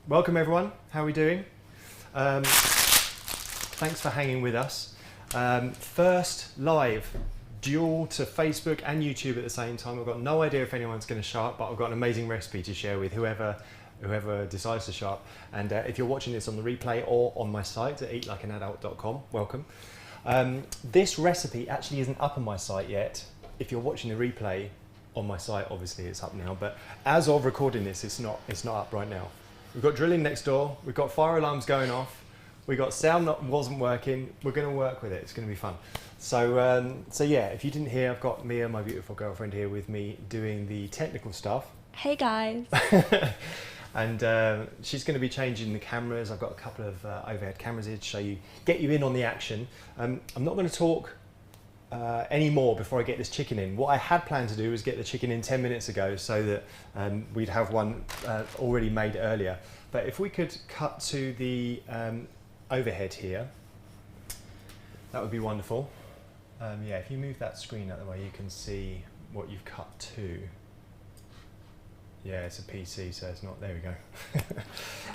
Welcome everyone, how are we doing? Thanks for hanging with us. First live dual to Facebook and YouTube at the same time. I've got no idea if anyone's going to show up, but I've got an amazing recipe to share with whoever decides to show up. And if you're watching this on the replay or on my site at eatlikeanadult.com, welcome. This recipe actually isn't up on my site yet. If you're watching the replay on my site, obviously it's up now, but as of recording this, it's not up right now. We've got drilling next door, we've got fire alarms going off, we've got sound that wasn't working. We're going to work with it, it's going to be fun. So yeah, if you didn't hear, I've got Mia, my beautiful girlfriend, here with me doing the technical stuff. Hey guys. And she's going to be changing the cameras. I've got a couple of overhead cameras here to show you, get you in on the action. I'm not going to talk any more before I get this chicken in. What I had planned to do was get the chicken in 10 minutes ago so that we'd have one already made earlier. But if we could cut to the overhead here, that would be wonderful. Yeah, if you move that screen out of the way, you can see what you've cut to. Yeah, it's a PC, so it's not. There we go.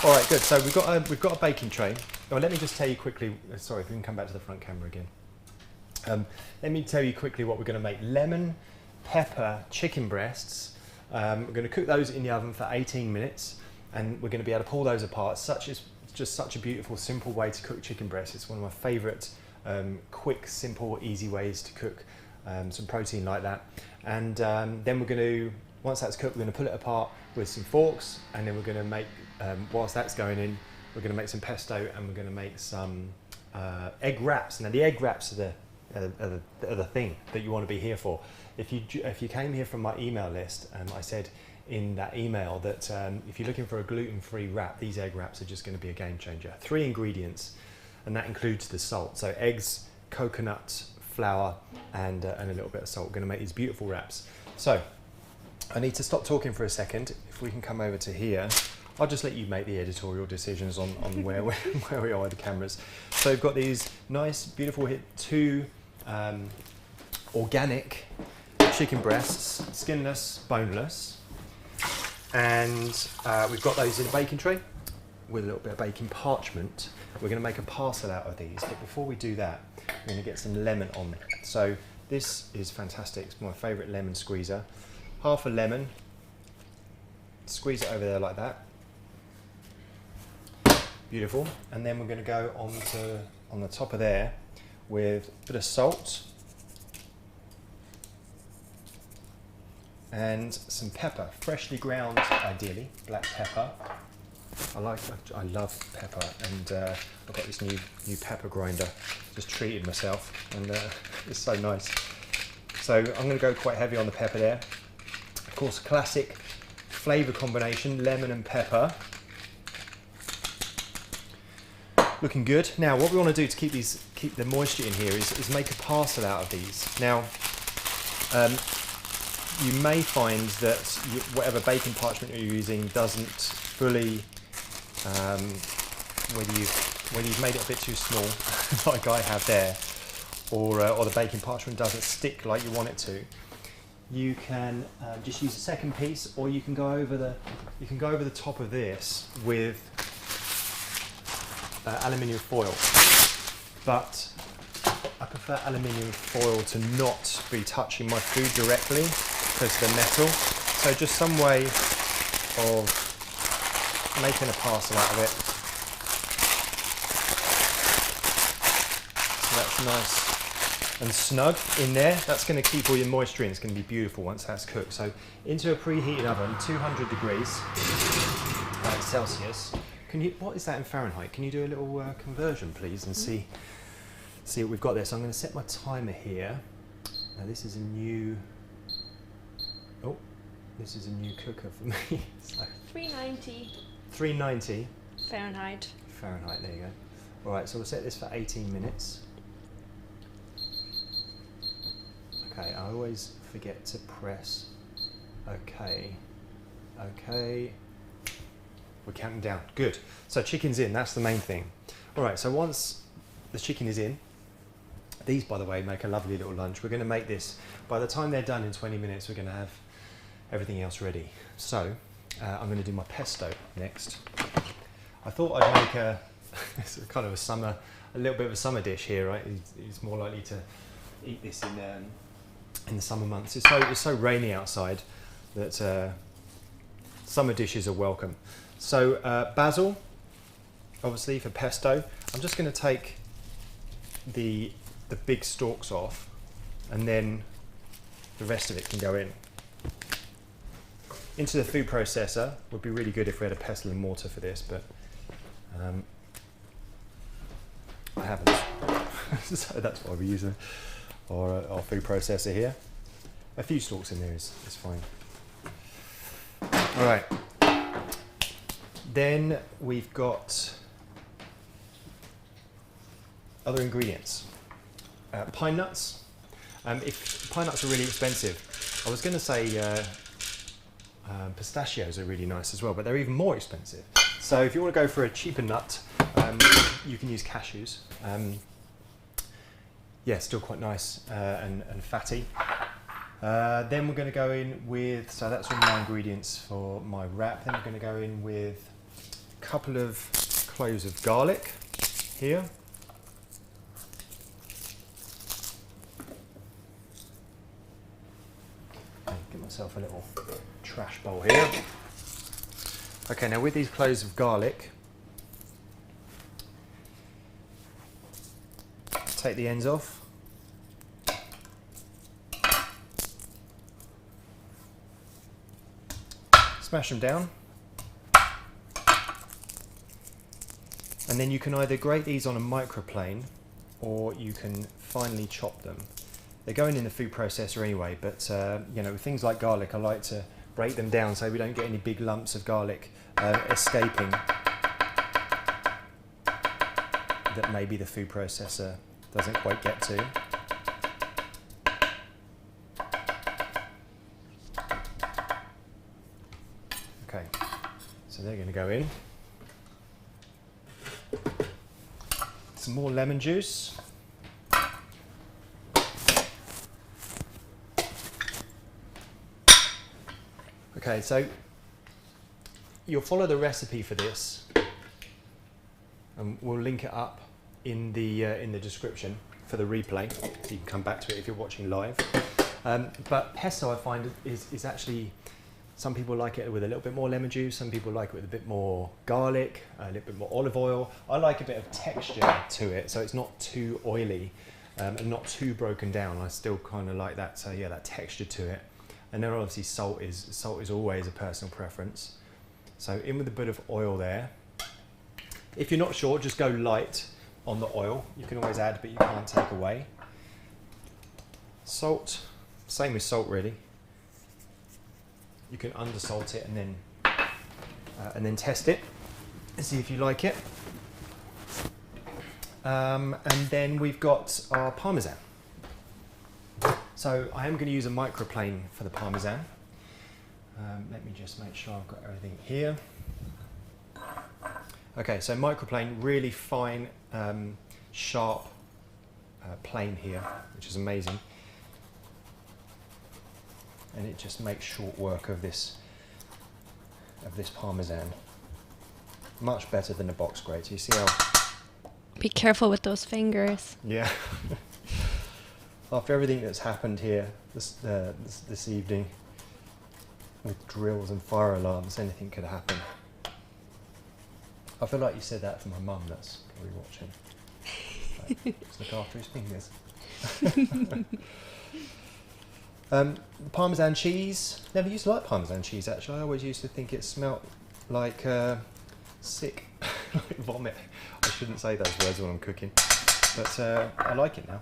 All right, good. So we've got a baking tray. Oh, let me just tell you quickly. Sorry, if we can come back to the front camera again. Let me tell you quickly what we're going to make. Lemon, pepper, chicken breasts. We're going to cook those in the oven for 18 minutes, and we're going to be able to pull those apart. It's just such a beautiful, simple way to cook chicken breasts. It's one of my favourite quick, simple, easy ways to cook some protein like that. And then we're going to, once that's cooked, we're going to pull it apart with some forks, and then we're going to make, whilst that's going in, we're going to make some pesto, and we're going to make some egg wraps. Now the egg wraps are the thing that you want to be here for. If you came here from my email list, I said in that email that if you're looking for a gluten-free wrap, these egg wraps are just going to be a game changer. 3 ingredients, and that includes the salt. So eggs, coconut, flour, and a little bit of salt. We're going to make these beautiful wraps. So I need to stop talking for a second. If we can come over to here, I'll just let you make the editorial decisions on where we are with the cameras. So we've got these nice, beautiful 2 organic chicken breasts, skinless, boneless. And we've got those in a baking tray with a little bit of baking parchment. We're going to make a parcel out of these, but before we do that, we're going to get some lemon on. So this is fantastic. It's my favourite lemon squeezer. Half a lemon, squeeze it over there like that. Beautiful. And then we're going to go on the top of there with a bit of salt and some pepper, freshly ground ideally, black pepper. I love pepper, and I've got this new pepper grinder. Just treated myself, and it's so nice. So I'm going to go quite heavy on the pepper there. Of course, classic flavour combination, lemon and pepper. Looking good. Now, what we want to do to keep the moisture in here is make a parcel out of these. Now, you may find that whatever baking parchment you're using doesn't fully, whether you've made it a bit too small, like I have there, or the baking parchment doesn't stick like you want it to. You can just use a second piece, or you can go over the top of this with aluminium foil, but I prefer aluminium foil to not be touching my food directly because of the metal. So just some way of making a parcel out of it. So that's nice and snug in there. That's going to keep all your moisture in. It's going to be beautiful once that's cooked. So into a preheated oven, 200 degrees Celsius. What is that in Fahrenheit? Can you do a little conversion, please, and see what we've got there? So I'm going to set my timer here. Now this is a new cooker for me. So 390. 390 Fahrenheit. Fahrenheit. There you go. All right, so we'll set this for 18 minutes. Okay, I always forget to press. Okay. We're counting down. Good. So chicken's in. That's the main thing. All right. So once the chicken is in, these, by the way, make a lovely little lunch. We're going to make this. By the time they're done in 20 minutes, we're going to have everything else ready. So I'm going to do my pesto next. I thought I'd make it's a kind of a little bit of a summer dish here, right? He's more likely to eat this in the summer months. It's so rainy outside that summer dishes are welcome. So basil, obviously for pesto. I'm just going to take the big stalks off, and then the rest of it can go in. Into the food processor. Would be really good if we had a pestle and mortar for this, but I haven't. So that's why we're using our food processor here. A few stalks in there is fine. All right. Then we've got other ingredients. Pine nuts. If pine nuts are really expensive, I was going to say pistachios are really nice as well, but they're even more expensive. So if you want to go for a cheaper nut, you can use cashews. Yeah, still quite nice and fatty. Then we're going to go in with, so that's all my ingredients for my wrap. Then we're going to go in with a couple of cloves of garlic here. Get myself a little trash bowl here. Okay, now with these cloves of garlic, take the ends off. Smash them down. And then you can either grate these on a microplane or you can finely chop them. They're going in the food processor anyway, but you know, with things like garlic, I like to break them down so we don't get any big lumps of garlic escaping that maybe the food processor doesn't quite get to. Okay, so they're going to go in. Some more lemon juice. Okay, so you'll follow the recipe for this, and we'll link it up in the description for the replay, so you can come back to it if you're watching live. But pesto, I find, is actually, some people like it with a little bit more lemon juice, some people like it with a bit more garlic, a little bit more olive oil. I like a bit of texture to it, so it's not too oily and not too broken down. I still kind of like that, so yeah, that texture to it. And then obviously salt is always a personal preference. So in with a bit of oil there. If you're not sure, just go light on the oil. You can always add, but you can't take away. Salt, same with salt really. You can undersalt it and then test it and see if you like it. And then we've got our Parmesan. So I am going to use a microplane for the Parmesan. Let me just make sure I've got everything here. Okay, so microplane, really fine, sharp plane here, which is amazing. And it just makes short work of this Parmesan. Much better than a box grater. You see how... Be careful with those fingers. Yeah. After everything that's happened here this evening, with drills and fire alarms, anything could happen. I feel like you said that for my mum that's probably watching. Like, just look after his fingers. Parmesan cheese. Never used to like Parmesan cheese actually. I always used to think it smelt like sick, like vomit. I shouldn't say those words when I'm cooking, but I like it now.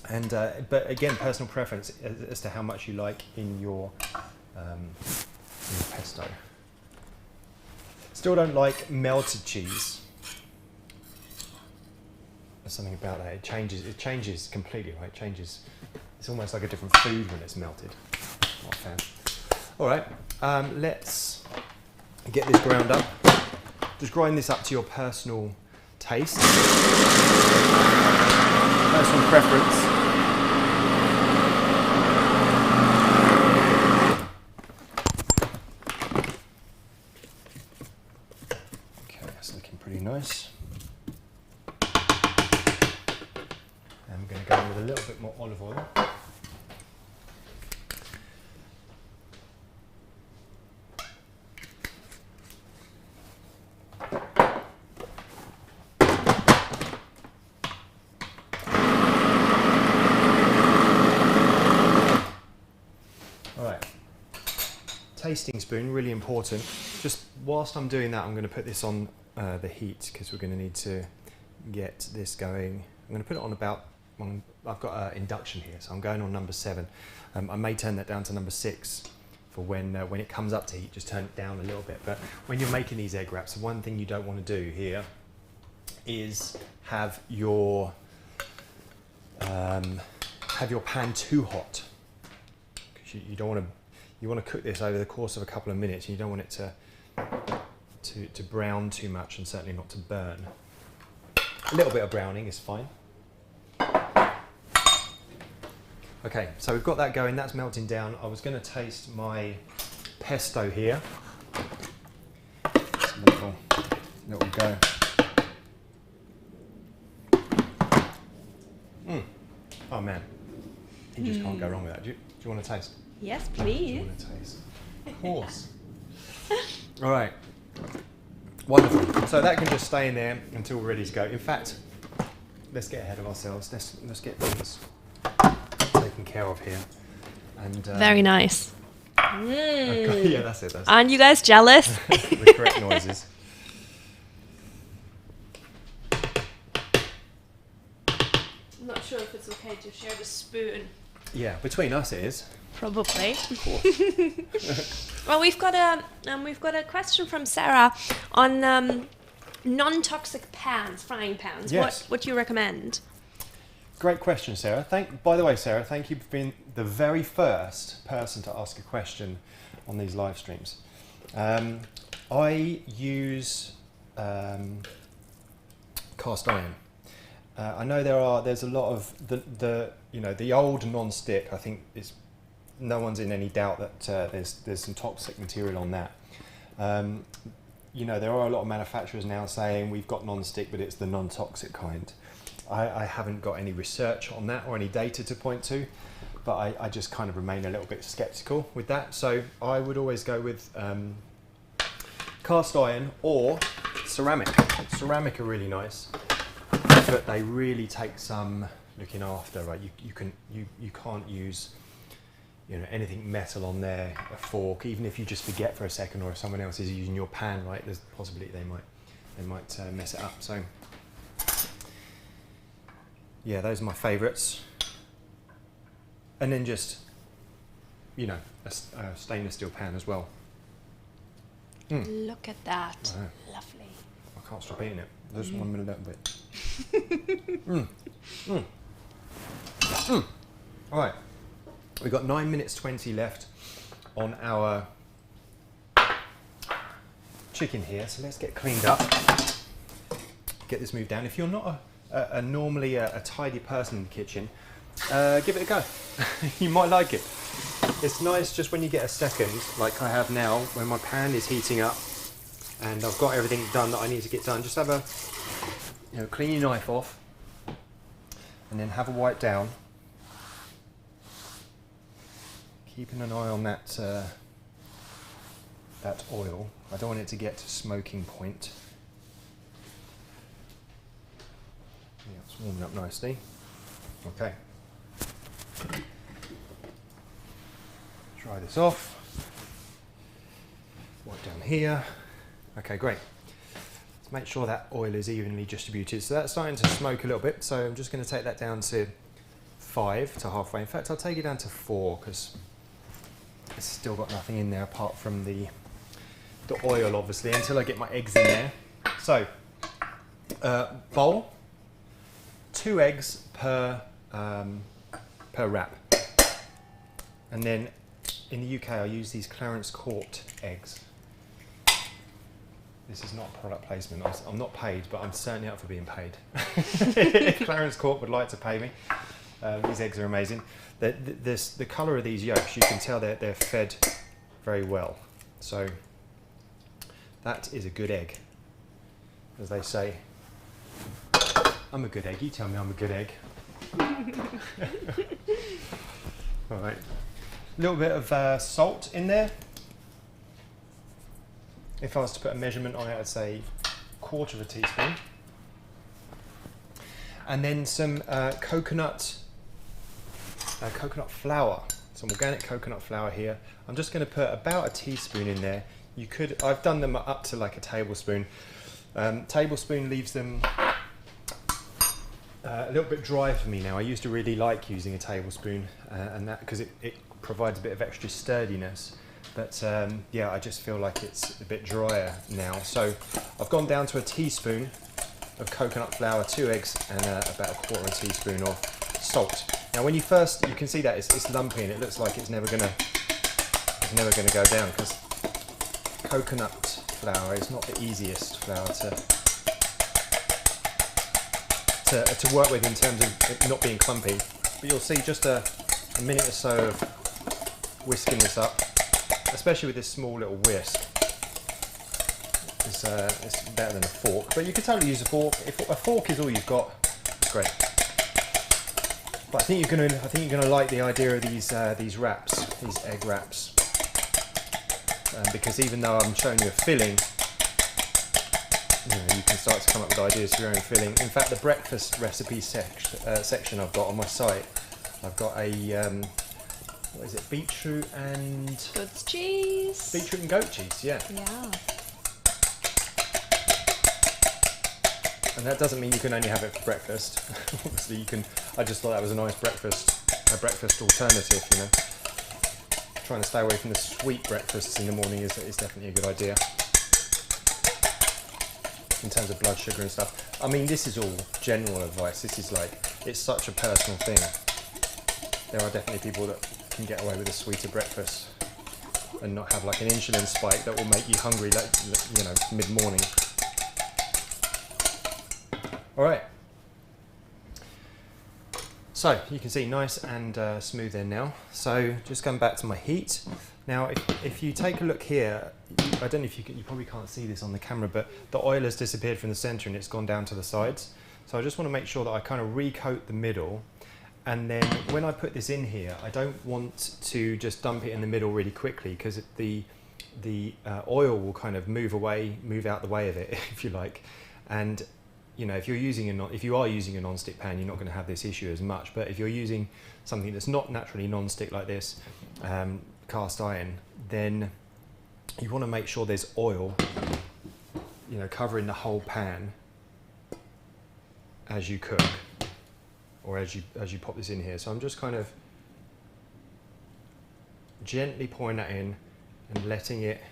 And but again, personal preference as to how much you like in your pesto. Still don't like melted cheese. There's something about that. It changes completely, right? It changes. It's almost like a different food when it's melted. Not a fan. All right, let's get this ground up. Just grind this up to your personal taste, personal preference. Okay. pretty nice. And I'm going to go in with a little bit more olive oil. Tasting spoon, really important. Just whilst I'm doing that, I'm going to put this on the heat because we're going to need to get this going. I'm going to put it on about, I've got an induction here, so I'm going on number 7. I may turn that down to number 6 for when it comes up to heat, just turn it down a little bit. But when you're making these egg wraps, the one thing you don't want to do here is have your pan too hot, because you don't want to. You want to cook this over the course of a couple of minutes, and you don't want it to brown too much, and certainly not to burn. A little bit of browning is fine. Okay, so we've got that going, that's melting down. I was going to taste my pesto here. Just a little go. Oh man, you just can't go wrong with that. Do you want to taste? Yes, please. Want to taste? Of course. All right. Wonderful. So that can just stay in there until we're ready to go. In fact, let's get ahead of ourselves. Let's get things taken care of here. And very nice. yeah, that's it. Aren't you guys jealous? The correct noises. I'm not sure if it's okay to share the spoon. Yeah, between us it is. Probably. Of course. Well, we've got a question from Sarah on non-toxic pans, frying pans. Yes. What do you recommend? Great question, Sarah. By the way, Sarah, thank you for being the very first person to ask a question on these live streams. I use cast iron. I know there's a lot of the old non-stick. I think no one's in any doubt that there's some toxic material on that. There are a lot of manufacturers now saying we've got non-stick, but it's the non-toxic kind. I haven't got any research on that or any data to point to, but I just kind of remain a little bit skeptical with that. So I would always go with cast iron or ceramic. Ceramic are really nice, but they really take some looking after. Right, you can't use anything metal on there, a fork, even if you just forget for a second, or if someone else is using your pan, right, there's a possibility they might mess it up. So yeah, those are my favourites. And then just a stainless steel pan as well. Look at that. Lovely. I can't stop eating it. Just one minute, a little bit. All right. We've got 9 minutes 20 left on our chicken here, so let's get cleaned up, get this moved down. If you're not normally a tidy person in the kitchen, give it a go. You might like it. It's nice just when you get a second, like I have now, when my pan is heating up and I've got everything done that I need to get done. Just have clean your knife off and then have a wipe down. Keeping an eye on that oil. I don't want it to get to smoking point. Yeah, it's warming up nicely. Okay. Dry this off. Wipe down here. Okay, great. Let's make sure that oil is evenly distributed. So that's starting to smoke a little bit. So I'm just going to take that down to 5 to halfway. In fact, I'll take it down to 4 because it's still got nothing in there apart from the oil, obviously, until I get my eggs in there. So, bowl, 2 eggs per wrap. And then in the UK, I use these Clarence Court eggs. This is not product placement. I'm not paid, but I'm certainly up for being paid. If Clarence Court would like to pay me. These eggs are amazing. The colour of these yolks, you can tell they're fed very well. So that is a good egg. as they say. I'm a good egg. You tell me I'm a good egg. All right. A little bit of salt in there. If I was to put a measurement on it, I'd say 1/4 teaspoon. And then some coconut flour, some organic coconut flour here. I'm just going to put about a teaspoon in there. You could, I've done them up to like a tablespoon. Tablespoon leaves them a little bit dry for me now. I used to really like using a tablespoon, and that because it provides a bit of extra sturdiness. But yeah, I just feel like it's a bit drier now. So I've gone down to a teaspoon of coconut flour, 2 eggs, and about 1/4 teaspoon of salt. Now, when you can see that it's lumpy and it looks like it's never gonna go down, because coconut flour is not the easiest flour to work with in terms of it not being clumpy. But you'll see just a minute or so of whisking this up, especially with this small little whisk. It's better than a fork, but you could totally use a fork. If a fork is all you've got, great. But I think you're gonna like the idea of these wraps, these egg wraps, because even though I'm showing you a filling, you can start to come up with ideas for your own filling. In fact, the breakfast recipe section I've got on my site, I've got a what is it? Beetroot and goat cheese. Beetroot and goat cheese, yeah. Yeah. And that doesn't mean you can only have it for breakfast. Obviously, you can. I just thought that was a nice breakfast alternative. You know, trying to stay away from the sweet breakfasts in the morning is definitely a good idea in terms of blood sugar and stuff. I mean, this is all general advice. This is like, it's such a personal thing. There are definitely people that can get away with a sweeter breakfast and not have like an insulin spike that will make you hungry, like, you know, mid-morning. All right. So you can see nice and smooth there now. So just going back to my heat. Now, if you take a look here, I don't know if you probably can't see this on the camera, but the oil has disappeared from the center and it's gone down to the sides. So I just want to make sure that I kind of recoat the middle. And then when I put this in here, I don't want to just dump it in the middle really quickly, because the oil will kind of move out the way of it, if you like. And you know, if you are using a non-stick pan, you're not going to have this issue as much. But if you're using something that's not naturally non-stick like this, cast iron, then you want to make sure there's oil, you know, covering the whole pan as you cook, or as you pop this in here. So I'm just kind of gently pouring that in and letting it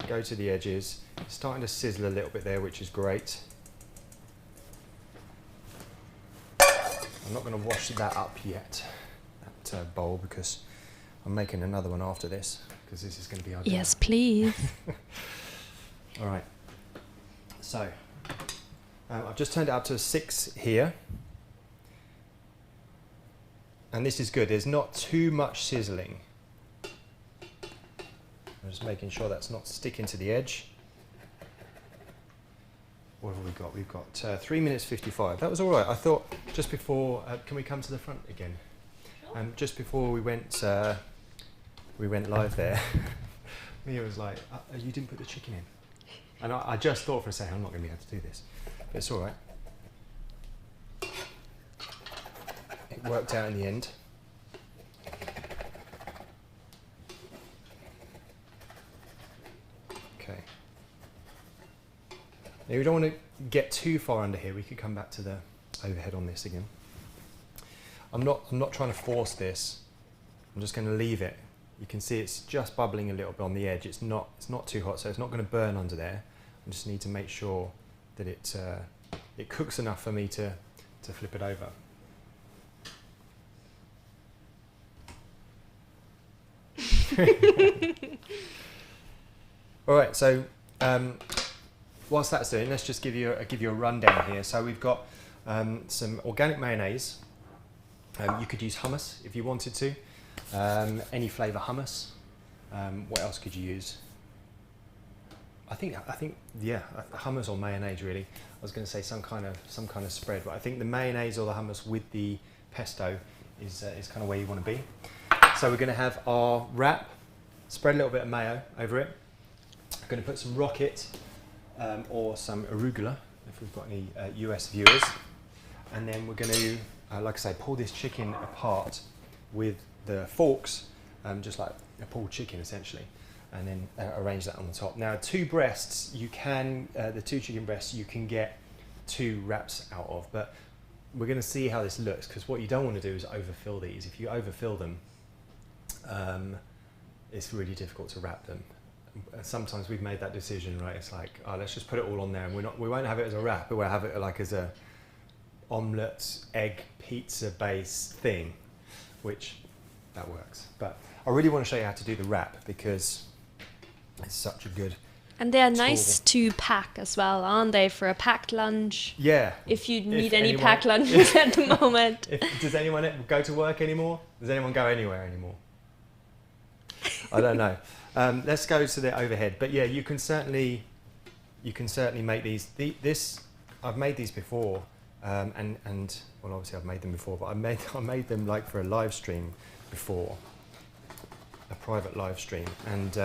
go to the edges. It's starting to sizzle a little bit there, which is great. I'm not going to wash that up yet, that bowl, because I'm making another one after this, because this is going to be our dinner. Yes, please. All right. So I've just turned it up to 6 here, and this is good. There's not too much sizzling. I'm just making sure that's not sticking to the edge. What have we got? We've got 3 minutes 55. That was all right. I thought just before, can we come to the front again? Sure. Just before we went live there, Mia was like, you didn't put the chicken in. And I just thought for a second, I'm not going to be able to do this. But it's all right. It worked out in the end. Okay. Now we don't want to get too far under here. We could come back to the overhead on this again. I'm not trying to force this. I'm just going to leave it. You can see it's just bubbling a little bit on the edge. It's not too hot, so it's not going to burn under there. I just need to make sure that it cooks enough for me to flip it over. All right, so whilst that's doing, let's just give you a rundown here. So we've got some organic mayonnaise. You could use hummus if you wanted to. Any flavour hummus. What else could you use? I think yeah, hummus or mayonnaise really. I was going to say some kind of spread, but I think the mayonnaise or the hummus with the pesto is kind of where you want to be. So we're going to have our wrap, spread a little bit of mayo over it. I'm going to put some rocket or some arugula if we've got any US viewers, and then we're going to, like I say, pull this chicken apart with the forks, just like a pulled chicken essentially, and then arrange that on the top. Now, two breasts, you can, the two chicken breasts, you can get two wraps out of, but we're going to see how this looks, because what you don't want to do is overfill these. If you overfill them, it's really difficult to wrap them. Sometimes we've made that decision, right? It's like, oh, let's just put it all on there, and we won't have it as a wrap, but we'll have it like as a omelette, egg, pizza base thing, which that works. But I really want to show you how to do the wrap, because it's such a good And they're tool. nice to pack as well, aren't they, for a packed lunch? Yeah. If you need If any anyone- packed lunches at the moment. Does anyone go to work anymore? Does anyone go anywhere anymore? I don't know. Let's go to the overhead. But yeah, you can certainly make these. I've made these before, and well, obviously I've made them before, but I made them like for a live stream before, a private live stream, and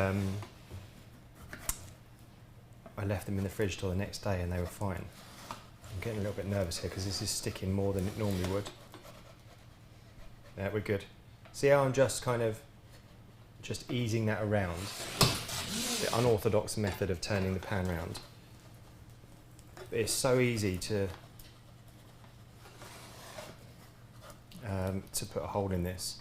I left them in the fridge till the next day, and they were fine. I'm getting a little bit nervous here because this is sticking more than it normally would. Yeah, we're good. See how I'm just kind of easing that around, the unorthodox method of turning the pan round. But it's so easy to put a hole in this.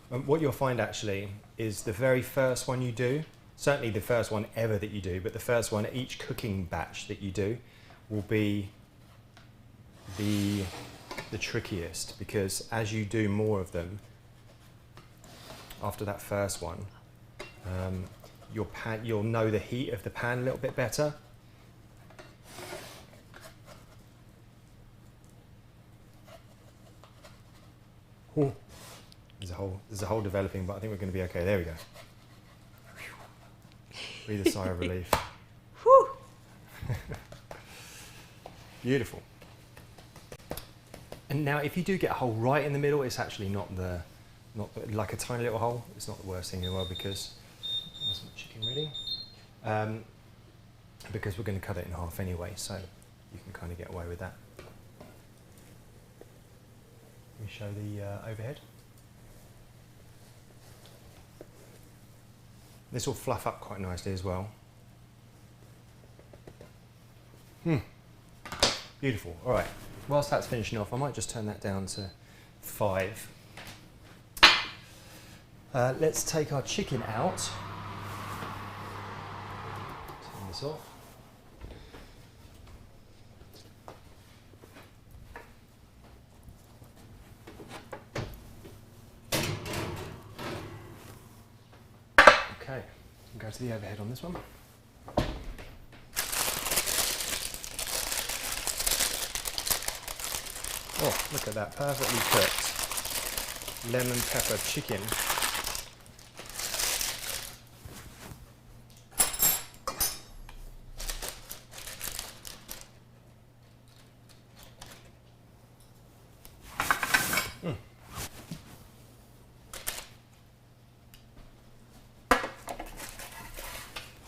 What you'll find actually is the very first one you do, certainly the first one ever that you do, but the first one, each cooking batch that you do will be the trickiest, because as you do more of them, after that first one, you'll know the heat of the pan a little bit better. Ooh. There's a hole developing, but I think we're going to be okay. There we go. Breathe a sigh of relief. Whew. Beautiful. And now, if you do get a hole right in the middle, it's actually not like a tiny little hole. It's not the worst thing in the world, because there's some chicken ready. Because we're going to cut it in half anyway, so you can kind of get away with that. Let me show the overhead. This will fluff up quite nicely as well. Beautiful. All right. Whilst that's finishing off, I might just turn that down to 5. Let's take our chicken out. Turn this off. Okay, we'll go to the overhead on this one. Oh, look at that, perfectly cooked lemon pepper chicken.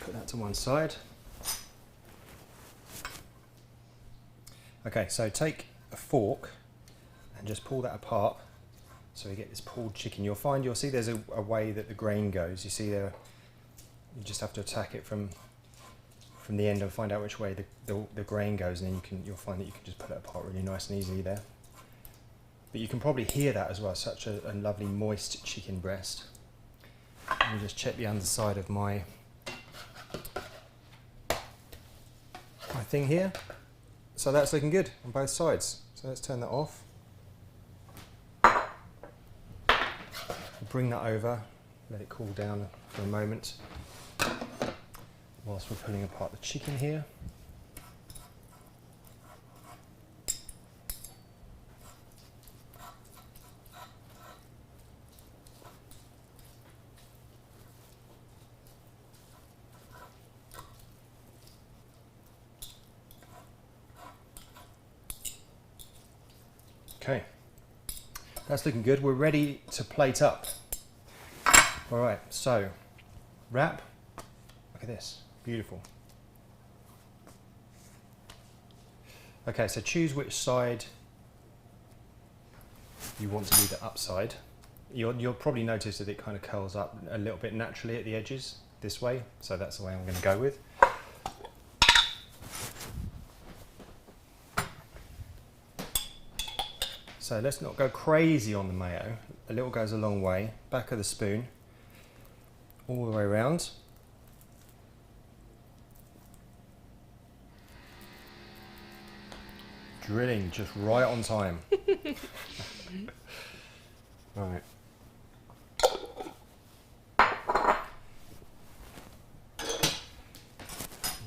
Put that to one side. Okay, so take a fork and just pull that apart so you get this pulled chicken. You'll see there's a way that the grain goes. You see there, you just have to attack it from the end and find out which way the grain goes, and then you'll find that you can just pull it apart really nice and easily there. But you can probably hear that as well, such a lovely moist chicken breast. Let me just check the underside of my thing here. So that's looking good on both sides. So let's turn that off. Bring that over, let it cool down for a moment whilst we're pulling apart the chicken here. Okay, that's looking good. We're ready to plate up. All right, so wrap. Look at this, beautiful. Okay, so choose which side you want to be the upside. You'll probably notice that it kind of curls up a little bit naturally at the edges this way, so that's the way I'm going to go with. So let's not go crazy on the mayo. A little goes a long way. Back of the spoon, all the way around. Drilling just right on time. Right.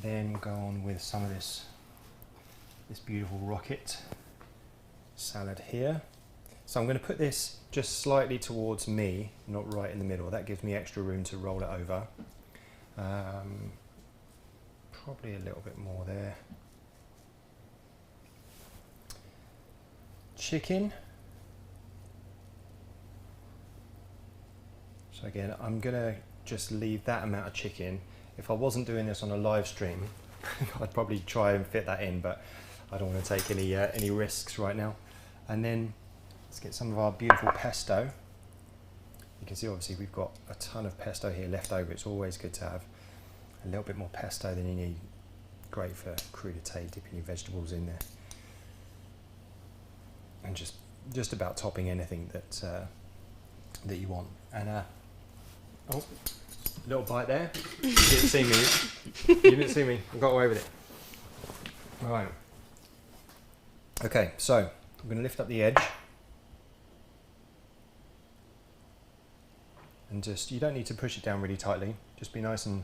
Then we'll go on with some of this beautiful rocket salad here. So I'm going to put this just slightly towards me, not right in the middle. That gives me extra room to roll it over. Probably a little bit more there. Chicken. So again, I'm going to just leave that amount of chicken. If I wasn't doing this on a live stream, I'd probably try and fit that in, but I don't want to take any risks right now. And then let's get some of our beautiful pesto. You can see obviously we've got a ton of pesto here left over. It's always good to have a little bit more pesto than you need. Great for crudité, dipping your vegetables in there. And just about topping anything that you want. And oh, little bite there. You didn't see me. You didn't see me. I got away with it. Right. Okay, so I'm going to lift up the edge. And you don't need to push it down really tightly. Just be nice and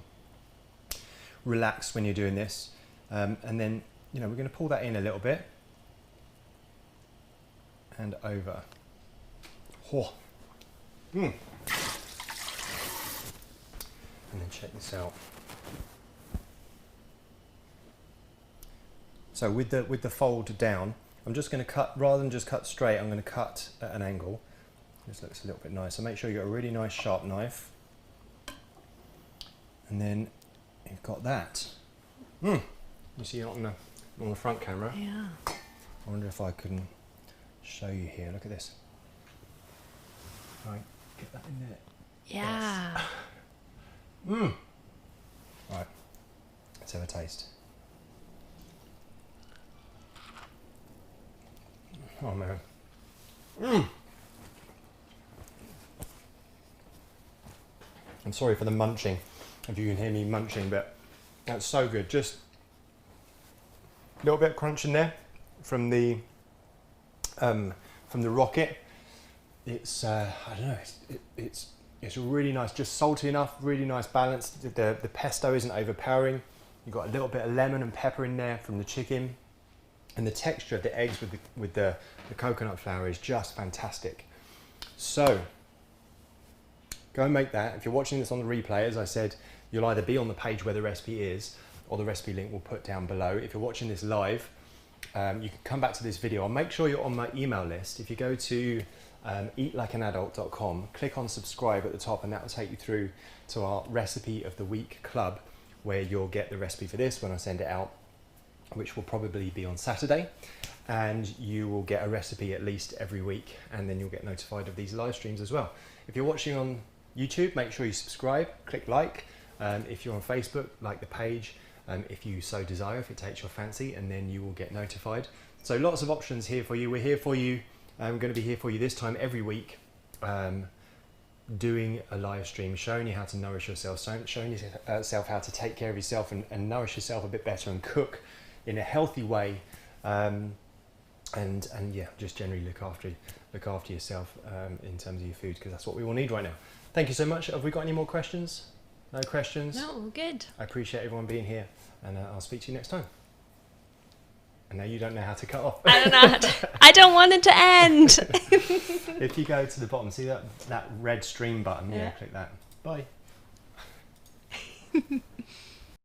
relaxed when you're doing this. And then, we're going to pull that in a little bit. And over. Oh. And then check this out. So with the fold down, I'm just going to cut, rather than just cut straight, I'm going to cut at an angle. This looks a little bit nice. So make sure you've got a really nice sharp knife. And then you've got that. You see it on the front camera? Yeah. I wonder if I can show you here. Look at this. Right, get that in there. Yeah. Yes. Right, let's have a taste. Oh man. I'm sorry for the munching, if you can hear me munching, but that's so good. Just a little bit of crunch in there from the rocket. It's I don't know. It's really nice, just salty enough, really nice balance. The pesto isn't overpowering. You've got a little bit of lemon and pepper in there from the chicken, and the texture of the eggs with the coconut flour is just fantastic. So go and make that. If you're watching this on the replay, as I said, you'll either be on the page where the recipe is, or the recipe link we'll put down below. If you're watching this live, you can come back to this video. I'll make sure you're on my email list. If you go to eatlikeanadult.com, click on subscribe at the top, and that will take you through to our recipe of the week club, where you'll get the recipe for this when I send it out, which will probably be on Saturday, and you will get a recipe at least every week, and then you'll get notified of these live streams as well. If you're watching on YouTube, make sure you subscribe, click like. If you're on Facebook, like the page, if you so desire, if it takes your fancy, and then you will get notified. So lots of options here for you. We're here for you. I'm going to be here for you this time every week, doing a live stream, showing you how to nourish yourself, showing yourself how to take care of yourself and nourish yourself a bit better and cook in a healthy way, and yeah, just generally look after yourself in terms of your food, because that's what we all need right now. Thank you so much. Have we got any more questions? No questions? No, all good. I appreciate everyone being here, and I'll speak to you next time. And now you don't know how to cut off. I don't know. I don't want it to end. If you go to the bottom, see that red stream button? Yeah, click that. Bye.